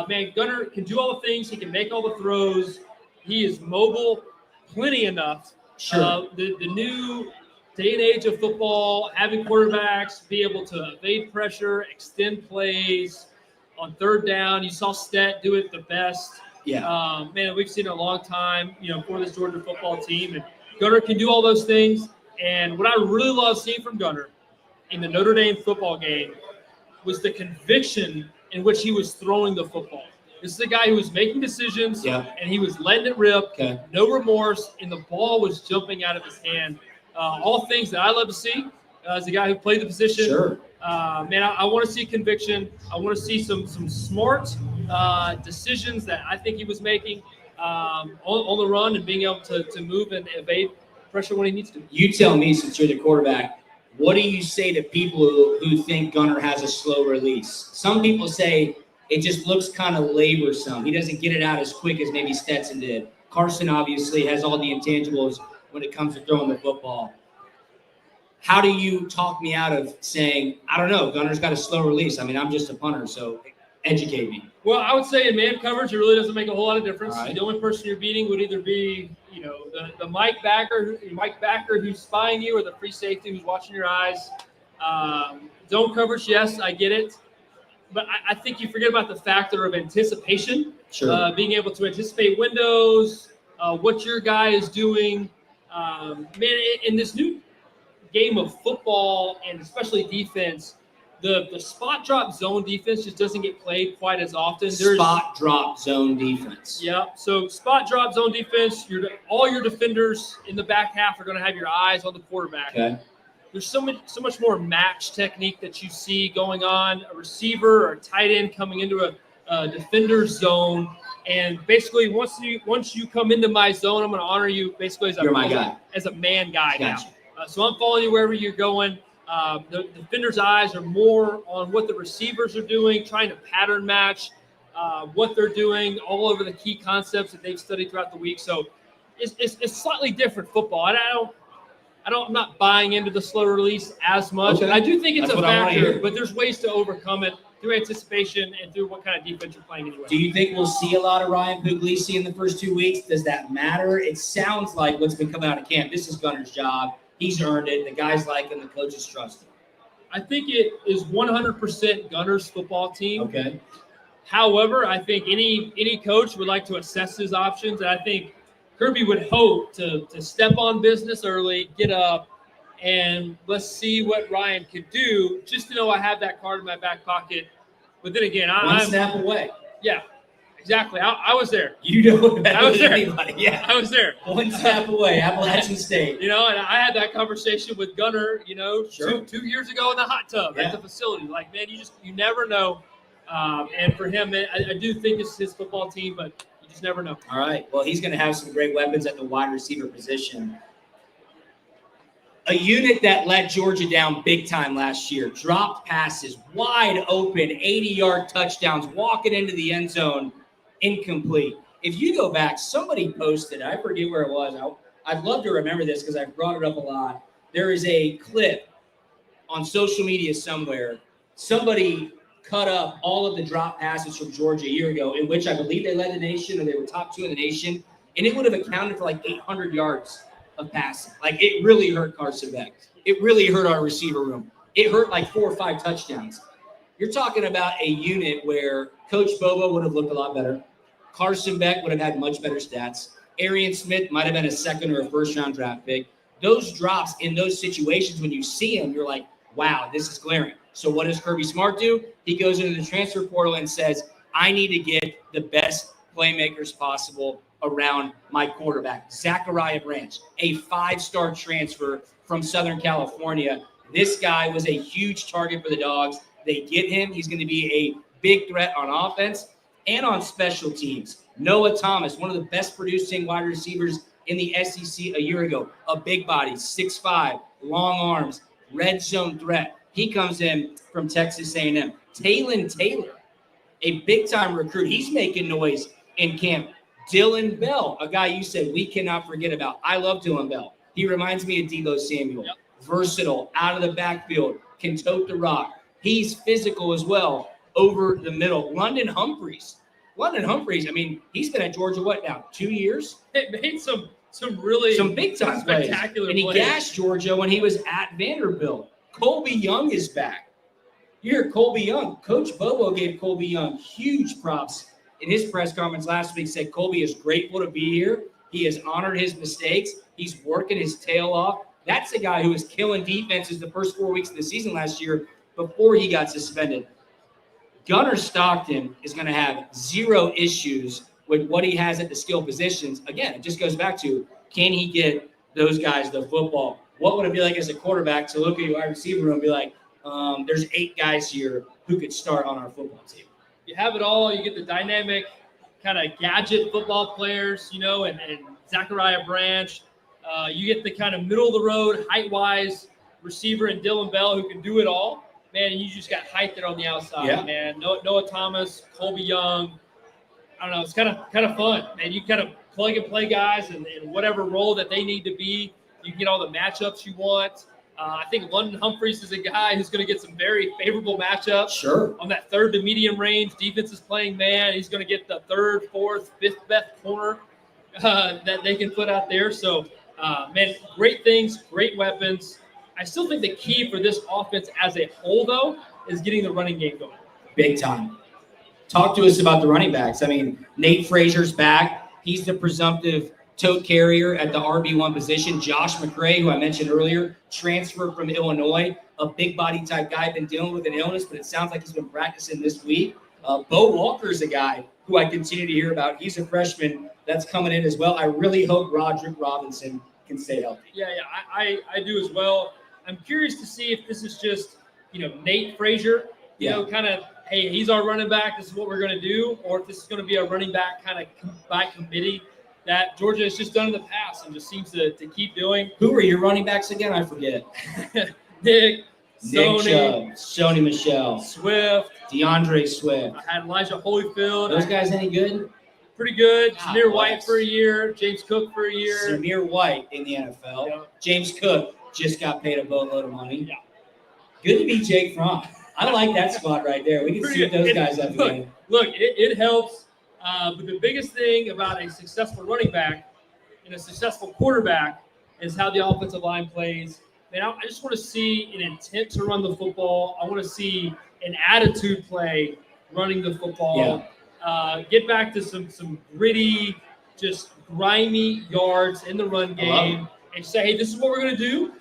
Speaker 2: man, Gunner can do all the things. He can make all the throws. He is mobile, plenty enough.
Speaker 1: Sure.
Speaker 2: The new day and age of football, having quarterbacks be able to evade pressure, extend plays on third down. You saw Stet do it the best.
Speaker 1: Yeah.
Speaker 2: Man, we've seen it a long time, for this Georgia football team. And Gunner can do all those things. And what I really love seeing from Gunner in the Notre Dame football game was the conviction in which he was throwing the football. This is a guy who was making decisions, and he was letting it rip, no remorse, and the ball was jumping out of his hand. All things that I love to see as a guy who played the position.
Speaker 1: Sure.
Speaker 2: Man, I want to see conviction. I want to see some smart decisions that I think he was making on the run and being able to move and evade pressure when he needs to.
Speaker 1: You tell me, since you're the quarterback, what do you say to people who think Gunner has a slow release? Some people say it just looks kind of laborsome. He doesn't get it out as quick as maybe Stetson did. Carson obviously has all the intangibles when it comes to throwing the football. How do you talk me out of saying, I don't know, Gunner's got a slow release? I mean, I'm just a punter, so educate me.
Speaker 2: Well, I would say in man coverage, it really doesn't make a whole lot of difference.
Speaker 1: Right.
Speaker 2: The only person you're beating would either be, the Mike backer who's spying you, or the free safety who's watching your eyes. Zone coverage, yes, I get it. But I think you forget about the factor of anticipation.
Speaker 1: Sure.
Speaker 2: Being able to anticipate windows, what your guy is doing. Man, in this new game of football, and especially defense, the spot drop zone defense just doesn't get played quite as often.
Speaker 1: Spot drop zone defense.
Speaker 2: Yeah, so spot drop zone defense, all your defenders in the back half are going to have your eyes on the quarterback.
Speaker 1: Okay.
Speaker 2: There's so much more match technique that you see going on. A receiver or a tight end coming into a defender's zone, and basically once you come into my zone, I'm going to honor you basically as a man guy now. So I'm following you wherever you're going. The defender's eyes are more on what the receivers are doing, trying to pattern match what they're doing all over the key concepts that they've studied throughout the week. So it's slightly different football. I'm not buying into the slow release as much.
Speaker 1: Okay.
Speaker 2: I do think it's
Speaker 1: That's
Speaker 2: a
Speaker 1: what I wanna
Speaker 2: factor,
Speaker 1: hear.
Speaker 2: but there's ways to overcome it through anticipation and through what kind of defense you're playing anyway.
Speaker 1: Do you think we'll see a lot of Ryan Puglisi in the first 2 weeks? Does that matter? It sounds like what's been coming out of camp, this is Gunner's job. He's earned it. The guys like him. The coaches trust him.
Speaker 2: I think it is 100% Gunner's football team.
Speaker 1: Okay.
Speaker 2: However, I think any coach would like to assess his options, and I think Kirby would hope to step on business early, get up, and let's see what Ryan could do. Just to know I have that card in my back pocket. But then again,
Speaker 1: One snap away.
Speaker 2: Yeah, exactly. I was there.
Speaker 1: You know better
Speaker 2: I was
Speaker 1: than
Speaker 2: there.
Speaker 1: anybody. Yeah.
Speaker 2: I was there.
Speaker 1: One snap away, Appalachian State.
Speaker 2: And I had that conversation with Gunner,
Speaker 1: Sure.
Speaker 2: two years ago in the hot tub at the facility. Like, man, you never know. And for him, man, I do think it's his football team, but you just never know.
Speaker 1: All right. Well, he's going to have some great weapons at the wide receiver position. A unit that let Georgia down big time last year, dropped passes, wide open, 80-yard touchdowns, walking into the end zone, incomplete. If you go back, somebody posted, I forget where it was. I'd love to remember this because I've brought it up a lot. There is a clip on social media somewhere. Somebody cut up all of the drop passes from Georgia a year ago, in which I believe they led the nation or they were top 2 in the nation, and it would have accounted for like 800 yards of passing. Like, it really hurt Carson Beck. It really hurt our receiver room. It hurt like 4 or 5 touchdowns. You're talking about a unit where Coach Bobo would have looked a lot better. Carson Beck would have had much better stats. Arian Smith might have been a second or a first-round draft pick. Those drops in those situations, when you see them, you're like, wow, this is glaring. So what does Kirby Smart do? He goes into the transfer portal and says, I need to get the best playmakers possible around my quarterback. Zachariah Branch, a 5-star transfer from Southern California. This guy was a huge target for the Dogs. They get him. He's going to be a big threat on offense and on special teams. Noah Thomas, one of the best producing wide receivers in the SEC a year ago. A big body, 6'5", long arms, red zone threat. He comes in from Texas A&M. Taylon Taylor, a big-time recruit. He's making noise in camp. Dylan Bell, a guy you said we cannot forget about. I love Dylan Bell. He reminds me of Deebo Samuel.
Speaker 2: Yep.
Speaker 1: Versatile, out of the backfield, can tote the rock. He's physical as well over the middle. London Humphreys, I mean, he's been at Georgia, what now, 2 years?
Speaker 2: It made some
Speaker 1: big-time plays.
Speaker 2: Spectacular
Speaker 1: And he
Speaker 2: plays.
Speaker 1: gashed Georgia when he was at Vanderbilt. Colby Young is back. You hear Colby Young. Coach Bobo gave Colby Young huge props in his press conference last week. Said Colby is grateful to be here. He has honored his mistakes. He's working his tail off. That's a guy who was killing defenses the first 4 weeks of the season last year before he got suspended. Gunner Stockton is going to have zero issues with what he has at the skill positions. Again, it just goes back to, can he get those guys the football? What would it be like as a quarterback to look at your wide receiver room and be like, there's 8 guys here who could start on our football team?
Speaker 2: You have it all. You get the dynamic kind of gadget football players, and Zachariah Branch. You get the kind of middle-of-the-road, height-wise receiver in Dylan Bell who can do it all. Man, you just got height there on the outside, man. Noah Thomas, Colby Young. I don't know. It's kind of fun, man. You kind of plug-and-play guys in whatever role that they need to be. You can get all the matchups you want. I think London Humphreys is a guy who's going to get some very favorable matchups.
Speaker 1: Sure.
Speaker 2: On that 3rd to medium range, defense is playing man. He's going to get the 3rd, 4th, 5th best corner that they can put out there. So, man, great things, great weapons. I still think the key for this offense as a whole, though, is getting the running game going.
Speaker 1: Big time. Talk to us about the running backs. I mean, Nate Frazier's back. He's the presumptive tote carrier at the RB1 position. Josh McCray, who I mentioned earlier, transferred from Illinois, a big body type guy, been dealing with an illness, but it sounds like he's been practicing this week. Bo Walker is a guy who I continue to hear about. He's a freshman that's coming in as well. I really hope Roderick Robinson can stay healthy.
Speaker 2: Yeah, I do as well. I'm curious to see if this is just, Nate Frazier, kind of, hey, he's our running back, this is what we're going to do, or if this is going to be a running back kind of by committee that Georgia has just done in the past and just seems to keep doing.
Speaker 1: Who are your running backs again? I forget.
Speaker 2: Nick
Speaker 1: Sony Michelle,
Speaker 2: Swift,
Speaker 1: DeAndre Swift.
Speaker 2: I had Elijah Holyfield.
Speaker 1: Those guys any good?
Speaker 2: Pretty good.
Speaker 1: God
Speaker 2: Zamir
Speaker 1: bless.
Speaker 2: White for a year. James Cook for a year.
Speaker 1: Zamir White in the NFL.
Speaker 2: Yeah.
Speaker 1: James Cook just got paid a boatload of money.
Speaker 2: Yeah.
Speaker 1: Good to be Jake Fromm. I like that spot right there. We can see those guys up again.
Speaker 2: Look, it helps. But the biggest thing about a successful running back and a successful quarterback is how the offensive line plays. Man, I just want to see an intent to run the football. I want to see an attitude play running the football. Get back to some gritty, just grimy yards in the run game and say, hey, this is what we're going to do.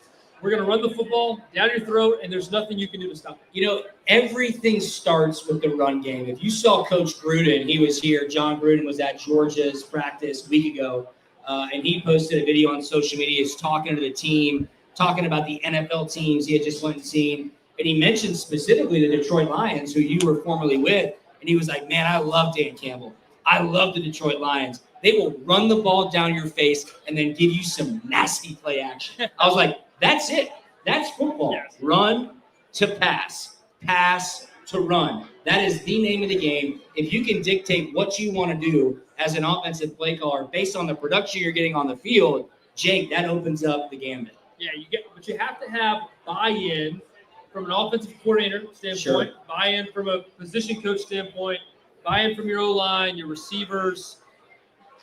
Speaker 2: We're going to run the football down your throat, and there's nothing you can do to stop it.
Speaker 1: You know, everything starts with the run game. If you saw Coach Gruden, he was here. John Gruden was at Georgia's practice a week ago, and he posted a video on social media. He's talking to the team, talking about the NFL teams he had just went and seen. And he mentioned specifically the Detroit Lions, who you were formerly with. And he was like, man, I love Dan Campbell. I love the Detroit Lions. They will run the ball down your face and then give you some nasty play action. I was like, that's it. That's football.
Speaker 2: Yes.
Speaker 1: Run to pass. Pass to run. That is the name of the game. If you can dictate what you want to do as an offensive play caller based on the production you're getting on the field, Jake, that opens up the gambit.
Speaker 2: Yeah, but you have to have buy-in from an offensive coordinator standpoint,
Speaker 1: Sure.
Speaker 2: buy-in from a position coach standpoint, buy-in from your O-line, your receivers.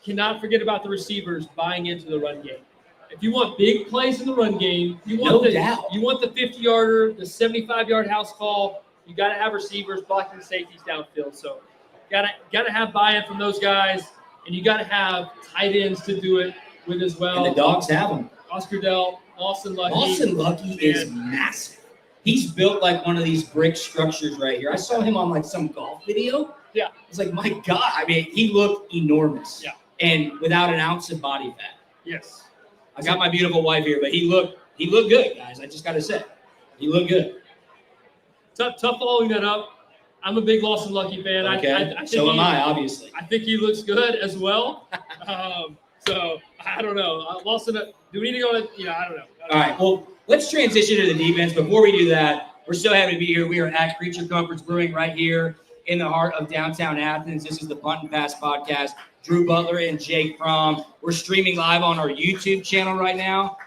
Speaker 2: Cannot forget about the receivers buying into the run game. If you want big plays in the run game, you want the 50-yarder, the 75-yard house call. You got to have receivers blocking safeties downfield. So, got to have buy-in from those guys, and you got to have tight ends to do it with as well.
Speaker 1: And the Dogs have them.
Speaker 2: Oscar Dell, Austin Lucky.
Speaker 1: Austin Lucky is massive. He's built like one of these brick structures right here. I saw him on like some golf video.
Speaker 2: Yeah.
Speaker 1: It's like, my God. I mean, he looked enormous.
Speaker 2: Yeah.
Speaker 1: And without an ounce of body fat.
Speaker 2: Yes.
Speaker 1: I got my beautiful wife here, but he looked good, guys. I just got to say, he looked good.
Speaker 2: Tough following that up. I'm a big Lawson Lucky fan.
Speaker 1: Okay.
Speaker 2: I think
Speaker 1: So am I, obviously.
Speaker 2: I think he looks good as well. So I don't know. Lawson, do we need to go? I don't know.
Speaker 1: All right. Well, let's transition to the defense. Before we do that, we're so happy to be here. We are at Creature Comforts Brewing right here in the heart of downtown Athens. This is the Punt Pass podcast. Drew Butler and Jake Fromm. We're streaming live on our YouTube channel right now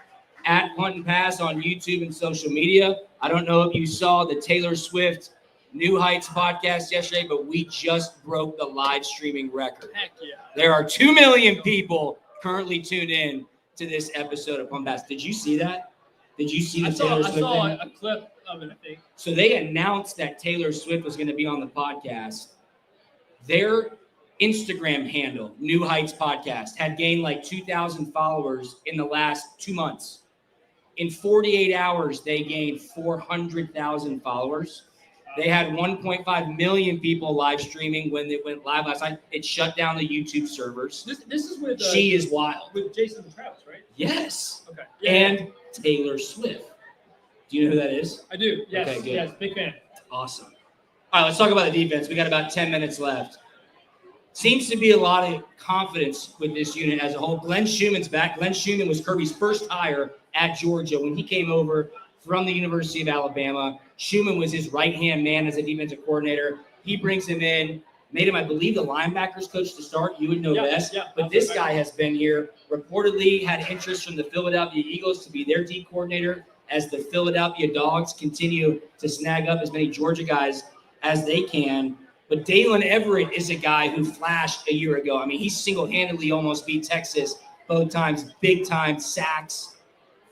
Speaker 1: at Punt Pass on YouTube and social media. I don't know if you saw the Taylor Swift New Heights podcast yesterday, but we just broke the live streaming record.
Speaker 2: Heck yeah.
Speaker 1: There are 2 million people currently tuned in to this episode of Punt Pass. Did you see that? Did you see the Taylor Swift thing?
Speaker 2: I saw a clip of it, I think.
Speaker 1: So they announced that Taylor Swift was going to be on the podcast. Their Instagram handle, New Heights Podcast, had gained like 2,000 followers in the last 2 months. In 48 hours, they gained 400,000 followers. They had 1.5 million people live streaming when they went live last night. It shut down the YouTube servers.
Speaker 2: This is with
Speaker 1: She is wild.
Speaker 2: with Jason and Travis, right?
Speaker 1: Yes.
Speaker 2: Okay.
Speaker 1: And Taylor Swift. Do you know who that is?
Speaker 2: I do. Yes.
Speaker 1: Okay, good.
Speaker 2: Yes. Big fan.
Speaker 1: Awesome. All right, let's talk about the defense. We got about 10 minutes left. Seems to be a lot of confidence with this unit as a whole. Glenn Schumann's back. Glenn Schumann was Kirby's first hire at Georgia when he came over from the University of Alabama. Schumann was his right-hand man as a defensive coordinator. He brings him in, made him, I believe, the linebackers coach to start. You would know best.
Speaker 2: Yeah,
Speaker 1: but this guy has been here, reportedly had interest from the Philadelphia Eagles to be their D coordinator as the Philadelphia Dogs continue to snag up as many Georgia guys as they can. But Dalen Everett is a guy who flashed a year ago. I mean, he single-handedly almost beat Texas both times, big-time sacks,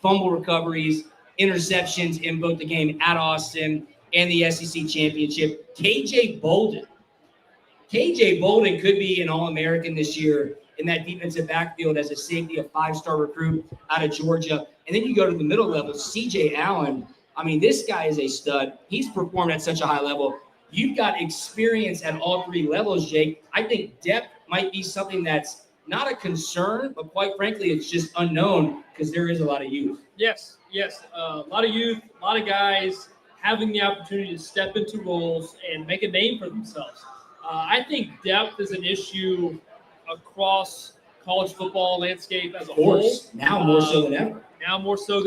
Speaker 1: fumble recoveries, interceptions in both the game at Austin and the SEC championship. KJ Bolden could be an All-American this year in that defensive backfield as a safety, a 5-star recruit out of Georgia. And then you go to the middle level, CJ Allen. I mean, this guy is a stud. He's performed at such a high level. You've got experience at all 3 levels, Jake. I think depth might be something that's not a concern, but quite frankly, it's just unknown because there is a lot of youth.
Speaker 2: Yes. A lot of youth, a lot of guys having the opportunity to step into roles and make a name for themselves. I think depth is an issue across college football landscape as a whole.
Speaker 1: Now more so than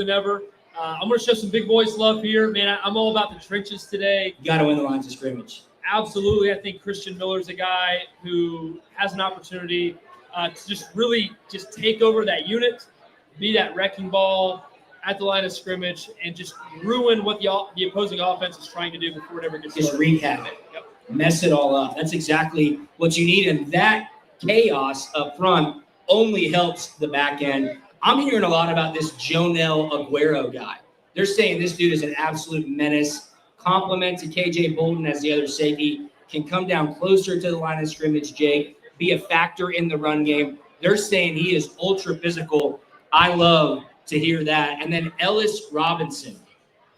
Speaker 1: ever.
Speaker 2: I'm going to show some big boys love here. Man, I'm all about the trenches today.
Speaker 1: You got to win the lines of scrimmage.
Speaker 2: Absolutely. I think Christian Miller's a guy who has an opportunity to just really just take over that unit, be that wrecking ball at the line of scrimmage, and just ruin what the opposing offense is trying to do before it ever gets started.
Speaker 1: Just wreak havoc. Yep. Mess it all up. That's exactly what you need. And that chaos up front only helps the back end. I'm hearing a lot about this Jonel Aguero guy. They're saying this dude is an absolute menace. Compliment to KJ Bolden as the other safety. Can come down closer to the line of scrimmage, Jake. Be a factor in the run game. They're saying he is ultra physical. I love to hear that. And then Ellis Robinson.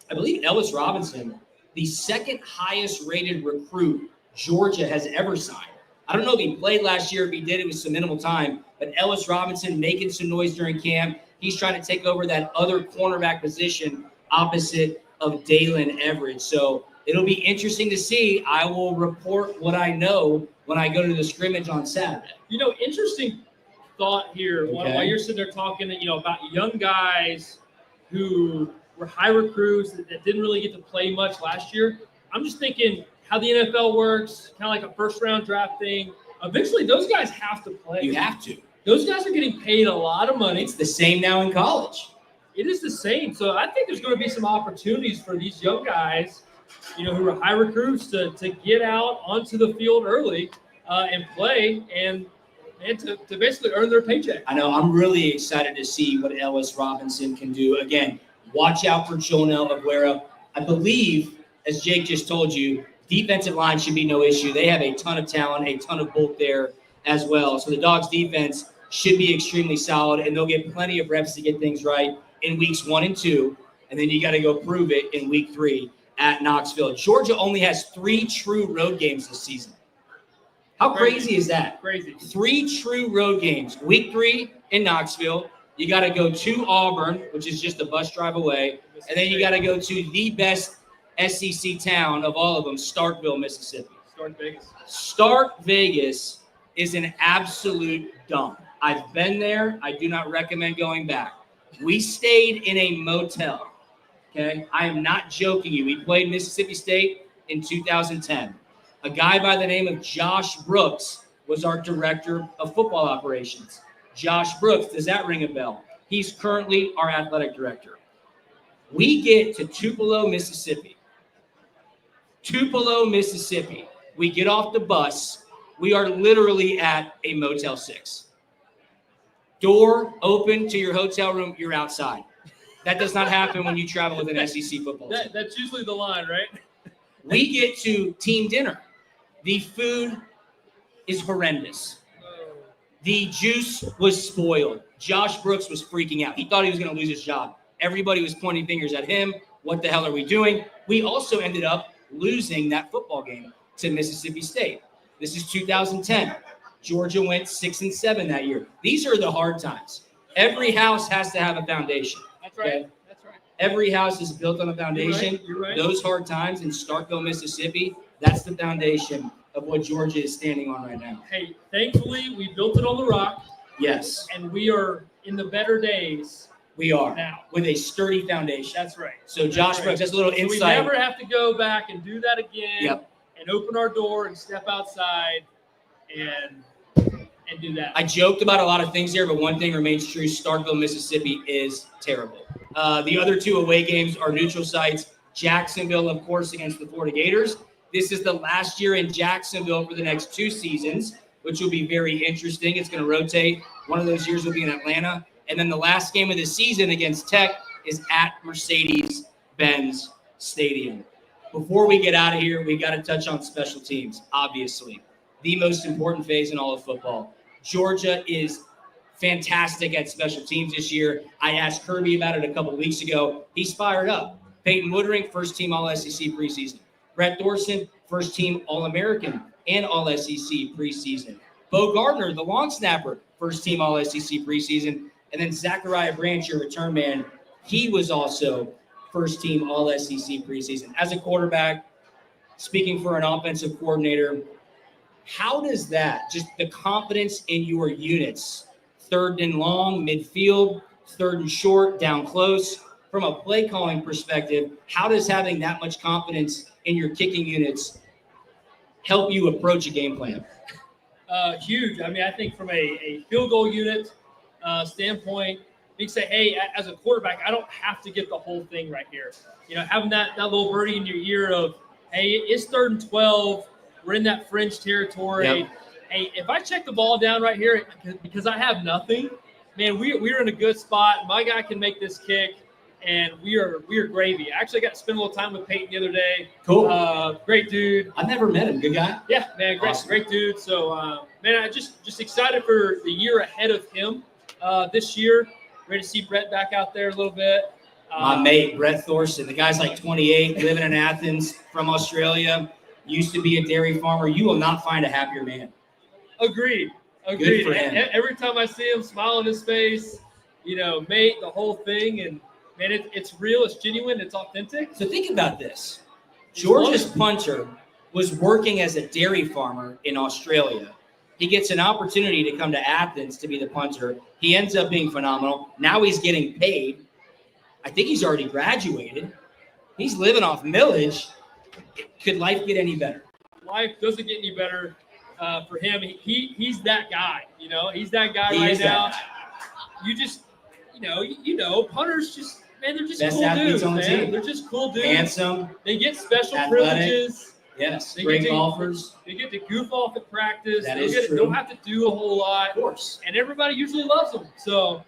Speaker 1: I believe Ellis Robinson, the second highest rated recruit Georgia has ever signed. I don't know if he played last year. If he did, it was some minimal time. But Ellis Robinson making some noise during camp. He's trying to take over that other cornerback position opposite of Dalen Everett. So it'll be interesting to see. I will report what I know when I go to the scrimmage on Saturday.
Speaker 2: Interesting thought here while you're sitting there talking, about young guys who were high recruits that didn't really get to play much last year. I'm just thinking how the NFL works, kind of like a first-round draft thing. Eventually, those guys have to play.
Speaker 1: You have to.
Speaker 2: Those guys are getting paid a lot of money.
Speaker 1: It's the same now in college.
Speaker 2: It is the same. So I think there's going to be some opportunities for these young guys, who are high recruits to get out onto the field early and play and to basically earn their paycheck.
Speaker 1: I know. I'm really excited to see what Ellis Robinson can do. Again, watch out for Jonel Aguero. I believe, as Jake just told you, defensive line should be no issue. They have a ton of talent, a ton of bulk there as well. So the Dogs defense should be extremely solid, and they'll get plenty of reps to get things right in weeks 1 and 2. And then you got to go prove it in week 3 at Knoxville. Georgia only has 3 true road games this season. How crazy is that?
Speaker 2: Crazy.
Speaker 1: 3 true road games. Week 3 in Knoxville. You got to go to Auburn, which is just a bus drive away. And then you got to go to the best SEC town of all of them, Starkville, Mississippi. Stark Vegas is an absolute dump. I've been there. I do not recommend going back. We stayed in a motel. Okay? I am not joking you. We played Mississippi State in 2010. A guy by the name of Josh Brooks was our director of football operations. Josh Brooks, does that ring a bell? He's currently our athletic director. We get to Tupelo, Mississippi. We get off the bus. We are literally at a Motel 6. Door open to your hotel room, you're outside. That does not happen when you travel with an SEC football team.
Speaker 2: That's usually the line, right?
Speaker 1: We get to team dinner. The food is horrendous. The juice was spoiled. Josh Brooks was freaking out. He thought he was going to lose his job. Everybody was pointing fingers at him. What the hell are we doing? We also ended up losing that football game to Mississippi State. This is 2010. Georgia went 6-7 that year. These are the hard times. Every house has to have a foundation.
Speaker 2: That's right. Okay? That's right.
Speaker 1: Every house is built on a foundation.
Speaker 2: You're right.
Speaker 1: Those hard times in Starkville, Mississippi, that's the foundation of what Georgia is standing on right now.
Speaker 2: Hey, thankfully, we built it on the rock.
Speaker 1: Yes.
Speaker 2: And we are in the better days.
Speaker 1: We are
Speaker 2: now
Speaker 1: with a sturdy foundation.
Speaker 2: That's right.
Speaker 1: So Josh Brooks, that's a little insight.
Speaker 2: So we never have to go back and do that again.
Speaker 1: Yep.
Speaker 2: And open our door and step outside and do that.
Speaker 1: I joked about a lot of things here, but one thing remains true. Starkville, Mississippi is terrible. The other 2 away games are neutral sites. Jacksonville, of course, against the Florida Gators. This is the last year in Jacksonville for the next 2 seasons, which will be very interesting. It's going to rotate. One of those years will be in Atlanta. And then the last game of the season against Tech is at Mercedes-Benz Stadium. Before we get out of here, we got to touch on special teams, obviously. The most important phase in all of football. Georgia is fantastic at special teams this year. I asked Kirby about it a couple of weeks ago. He's fired up. Peyton Woodring, first-team All-SEC preseason. Brett Thorson, first-team All-American and All-SEC preseason. Bo Gardner, the long snapper, first-team All-SEC preseason. And then Zachariah Branch, your return man, he was also first-team All-SEC preseason. As a quarterback, speaking for an offensive coordinator, how does that, just the confidence in your units, 3rd and long, midfield, 3rd and short, down close, from a play calling perspective, how does having that much confidence in your kicking units help you approach a game plan?
Speaker 2: Huge. I mean, I think from a field goal unit standpoint, you can say, hey, as a quarterback, I don't have to get the whole thing right here. Having that little birdie in your ear of, hey, it's 3rd and 12. We're in that fringe territory.
Speaker 1: Yep.
Speaker 2: Hey, if I check the ball down right here because I have nothing, man, we're in a good spot. My guy can make this kick, and we are gravy. I actually got to spend a little time with Peyton the other day.
Speaker 1: Cool.
Speaker 2: Great dude.
Speaker 1: I've never met him. Good guy.
Speaker 2: Yeah, man, great dude. So, man, I just excited for the year ahead of him this year. Ready to see Brett back out there a little bit.
Speaker 1: My mate, Brett Thorson, the guy's like 28, living in Athens, from Australia, used to be a dairy farmer. You will not find a happier man.
Speaker 2: Agreed.
Speaker 1: Good for him.
Speaker 2: Every time I see him, smile on his face, mate, the whole thing. And, man, it's real, it's genuine, it's authentic.
Speaker 1: So think about this. Georgia's punter was working as a dairy farmer in Australia. He gets an opportunity to come to Athens to be the punter. He ends up being phenomenal. Now he's getting paid. I think he's already graduated. He's living off millage. Could life get any better?
Speaker 2: Life doesn't get any better for him. He's that guy, He's that guy
Speaker 1: He
Speaker 2: right
Speaker 1: is
Speaker 2: now.
Speaker 1: that guy.
Speaker 2: You just, punters just, man, they're just
Speaker 1: Best
Speaker 2: cool
Speaker 1: athletes
Speaker 2: dudes,
Speaker 1: on the
Speaker 2: man.
Speaker 1: team.
Speaker 2: They're just cool dudes.
Speaker 1: Handsome.
Speaker 2: They get special
Speaker 1: athletic.
Speaker 2: privileges.
Speaker 1: Yes,
Speaker 2: They
Speaker 1: great
Speaker 2: get to-
Speaker 1: golfers.
Speaker 2: They get to goof off at practice.
Speaker 1: That
Speaker 2: They
Speaker 1: is
Speaker 2: get,
Speaker 1: true.
Speaker 2: don't have to do a whole lot.
Speaker 1: Of course.
Speaker 2: And everybody usually loves them. So,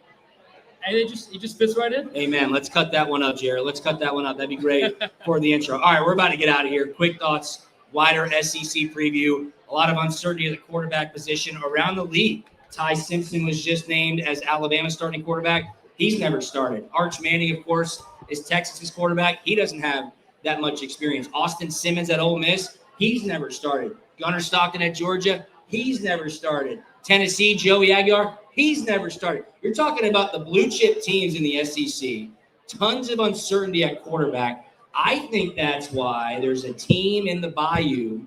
Speaker 2: and it just fits right in.
Speaker 1: Amen. Let's cut that one up, Jared. Let's cut that one up. That'd be great for the intro. All right, we're about to get out of here. Quick thoughts, wider SEC preview. A lot of uncertainty at the quarterback position around the league. Ty Simpson was just named as Alabama's starting quarterback. He's never started. Arch Manning, of course, is Texas's quarterback. He doesn't have that much experience. Austin Simmons at Ole Miss, he's never started. Gunner Stockton at Georgia, he's never started. Tennessee, Joey Aguilar, he's never started. You're talking about the blue chip teams in the SEC. Tons of uncertainty at quarterback. I think that's why there's a team in the Bayou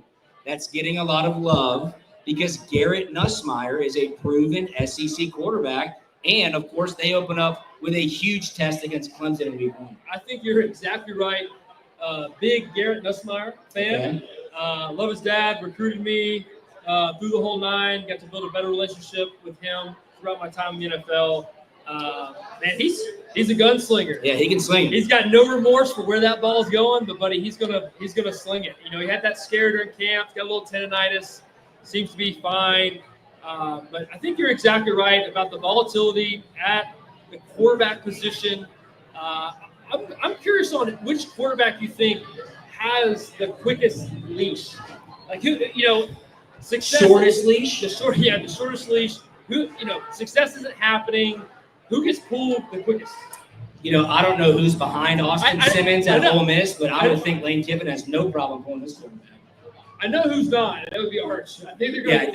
Speaker 1: that's getting a lot of love, because Garrett Nussmeier is a proven SEC quarterback. And, of course, they open up with a huge test against Clemson in week 1.
Speaker 2: I think you're exactly right. Big Garrett Nussmeier fan.
Speaker 1: Okay.
Speaker 2: Love his dad, recruited me through the whole 9. Got to build a better relationship with him throughout my time in the NFL. Man, he's a gunslinger.
Speaker 1: Yeah, he can sling it.
Speaker 2: He's got no remorse for where that ball's going, but buddy, he's gonna sling it. He had that scare during camp, got a little tendonitis, seems to be fine. But I think you're exactly right about the volatility at the quarterback position. I'm curious on which quarterback you think has the quickest leash. Like who, success.
Speaker 1: Shortest leash?
Speaker 2: The shortest leash. Who, success isn't happening. Who gets pulled the quickest?
Speaker 1: I don't know who's behind Austin Simmons at Ole Miss, but I would think Lane Kiffin has no problem pulling this quarterback.
Speaker 2: I know who's not. That would be Arch. I think they're going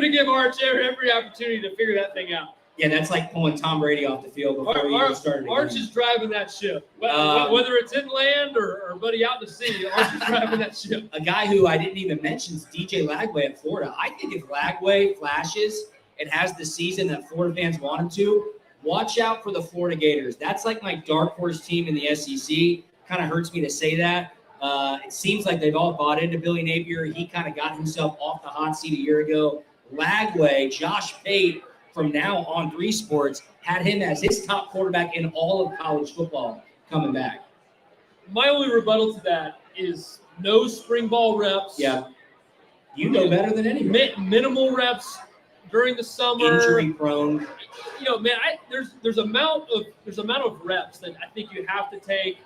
Speaker 2: to give Arch every opportunity to figure that thing out.
Speaker 1: Yeah, that's like pulling Tom Brady off the field before he even started.
Speaker 2: Arch is driving that ship. Whether it's inland or buddy out to sea, Arch is driving that ship.
Speaker 1: A guy who I didn't even mention is DJ Lagway at Florida. I think if Lagway flashes and has the season that Florida fans want him to, watch out for the Florida Gators. That's like my dark horse team in the SEC. Kind of hurts me to say that. It seems like they've all bought into Billy Napier. He kind of got himself off the hot seat a year ago. Lagway, Josh Pate, from now on 3 Sports, had him as his top quarterback in all of college football coming back.
Speaker 2: My only rebuttal to that is no spring ball reps.
Speaker 1: Yeah. You know better than anybody.
Speaker 2: Minimal reps during the summer.
Speaker 1: Injury prone.
Speaker 2: Man, there's amount of reps that I think you have to take,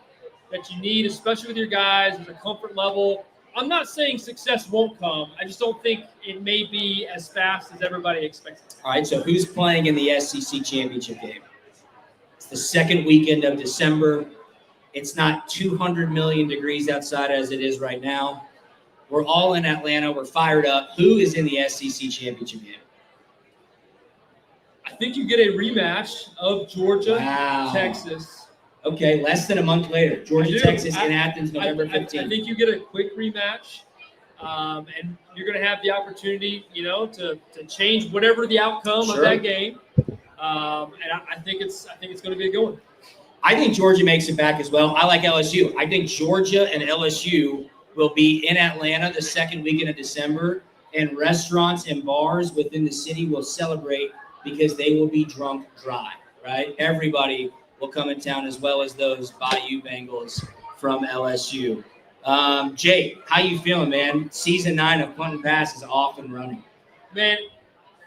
Speaker 2: that you need, especially with your guys. There's a comfort level. I'm not saying success won't come. I just don't think it may be as fast as everybody expects it.
Speaker 1: All right, so who's playing in the SEC championship game? It's the second weekend of December. It's not 200 million degrees outside as it is right now. We're all in Atlanta. We're fired up. Who is in the SEC championship game?
Speaker 2: I think you get a rematch of Georgia,
Speaker 1: Wow.
Speaker 2: Texas.
Speaker 1: Okay, less than a month later. Georgia, Texas in Athens, November 15th.
Speaker 2: I think you get a quick rematch, and you're going to have the opportunity, to change whatever the outcome of that game. And I think it's going to be a good one.
Speaker 1: I think Georgia makes it back as well. I like LSU. I think Georgia and LSU will be in Atlanta the second weekend of December, and restaurants and bars within the city will celebrate because they will be drunk dry, right? Everybody will come in town, as well as those Bayou Bengals from LSU. Jake, how you feeling, man? Season 9 of Punt Pass is off and running.
Speaker 2: Man,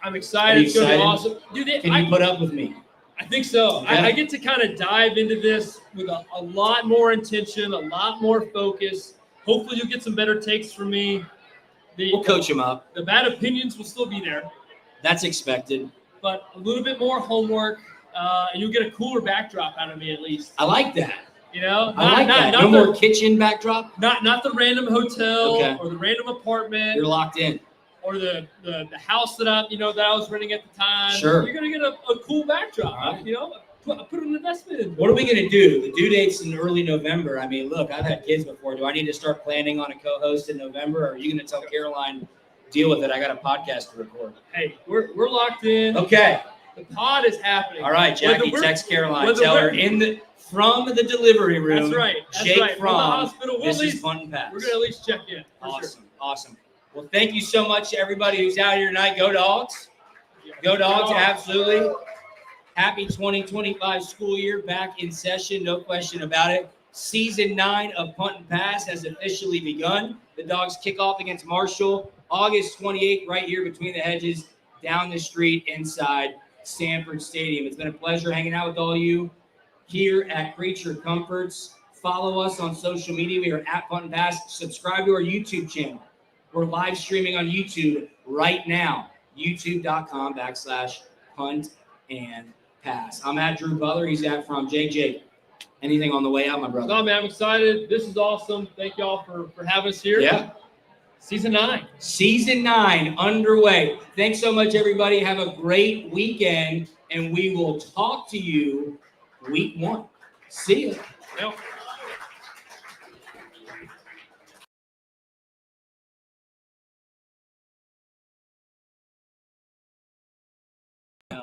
Speaker 2: I'm excited. It's going to be awesome. Dude,
Speaker 1: Can you put up with me?
Speaker 2: I think so.
Speaker 1: Okay.
Speaker 2: I get to kind of dive into this with a lot more intention, a lot more focus. Hopefully you'll get some better takes from me.
Speaker 1: We'll coach him up.
Speaker 2: The bad opinions will still be there.
Speaker 1: That's expected.
Speaker 2: But a little bit more homework, You'll get a cooler backdrop out of me at least.
Speaker 1: I like that.
Speaker 2: Not,
Speaker 1: I like that. No more kitchen backdrop?
Speaker 2: Not the random hotel
Speaker 1: Okay.
Speaker 2: or the random apartment.
Speaker 1: You're locked in.
Speaker 2: Or the house that I was renting at the time.
Speaker 1: Sure.
Speaker 2: You're gonna get a cool backdrop.
Speaker 1: Right.
Speaker 2: Put an investment in.
Speaker 1: What are we gonna do? The due date's in early November. I mean, look, I've had kids before. Do I need to start planning on a co-host in November? Or are you gonna tell Caroline, deal with it? I got a podcast to record.
Speaker 2: Hey, we're locked in.
Speaker 1: Okay.
Speaker 2: The pod is happening.
Speaker 1: All right, Jackie, text Caroline. Tell her from the delivery room.
Speaker 2: That's right.
Speaker 1: Jake Fromm.
Speaker 2: From the hospital.
Speaker 1: This is Punt Pass.
Speaker 2: We're gonna at least check in.
Speaker 1: Awesome. Well, thank you so much to everybody who's out here tonight. Go Dogs. Go Dogs, absolutely. Happy 2025 school year back in session, no question about it. Season 9 of Punt and Pass has officially begun. The Dogs kick off against Marshall August 28th, right here between the hedges, down the street inside Sanford Stadium. It's been a pleasure hanging out with all you here at Creature Comforts. Follow us on social media. We are at Punt and Pass. Subscribe to our YouTube channel. We're live streaming on YouTube right now. YouTube.com/Punt and Pass. I'm at Drew Butler. He's at From Jake. Anything on the way out, my brother?
Speaker 2: No, man, I'm excited. This is awesome. Thank y'all for having us here.
Speaker 1: Yeah.
Speaker 2: Season 9.
Speaker 1: Season 9 underway. Thanks so much, everybody. Have a great weekend, and we will talk to you week 1. See ya.
Speaker 2: Yep.